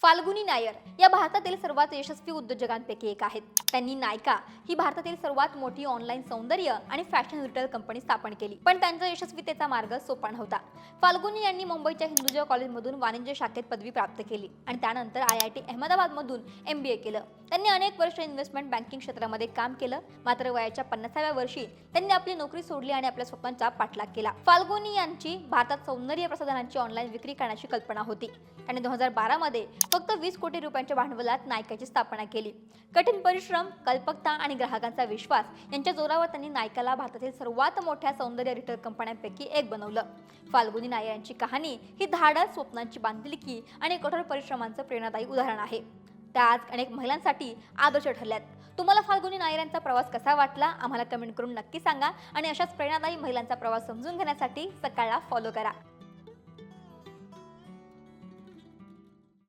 फाल्गुनी नायर या भारतातील सर्वात यशस्वी उद्योजकांपैकी एक आहेत. त्यांनी नायका ही भारतातील सर्वात मोठी ऑनलाईन सौंदर्य आणि फॅशन रिटेल कंपनी स्थापन केली. पण त्यांचा यशस्वीतेचा मार्ग सोपा नव्हता. फाल्गुनी यांनी मुंबईच्या हिंदुजा कॉलेजमधून वाणिज्य शाखेत पदवी प्राप्त केली आणि त्यानंतर IIT अहमदाबादमधून MBA केलं. त्यांनी अनेक वर्ष इन्व्हेस्टमेंट बँकिंग क्षेत्रामध्ये काम केलं. मात्र वयाच्या 50व्या वर्षी त्यांनी आपली नोकरी सोडली आणि आपल्या स्वप्नांचा पाठलाग केला. फाल्गुनी यांची भारतात सौंदर्य प्रसाधनांची ऑनलाईन विक्री करण्याची कल्पना होती. त्यांनी 2012 मध्ये फक्त 20 कोटी रुपयांच्या भांडवलात नायकाची स्थापना केली. कठीण परिश्रम, कल्पकता आणि ग्राहकांचा विश्वास यांच्या जोरावर त्यांनी नायकाला भारतातील सर्वात मोठ्या सौंदर्य रिटेल कंपन्यांपैकी एक बनवलं. फाल्गुनी नायर यांची कहाणी ही धाडस, स्वप्नांची बांधिलकी आणि कठोर परिश्रमांचं प्रेरणादायी उदाहरण आहे. त्या आज अनेक महिलांसाठी आदर्श ठरल्यात. तुम्हाला फाल्गुनी नायर यांचा प्रवास कसा वाटला आम्हाला कमेंट करून नक्की सांगा आणि अशाच प्रेरणादायी महिलांचा प्रवास समजून घेण्यासाठी सकाळला फॉलो करा.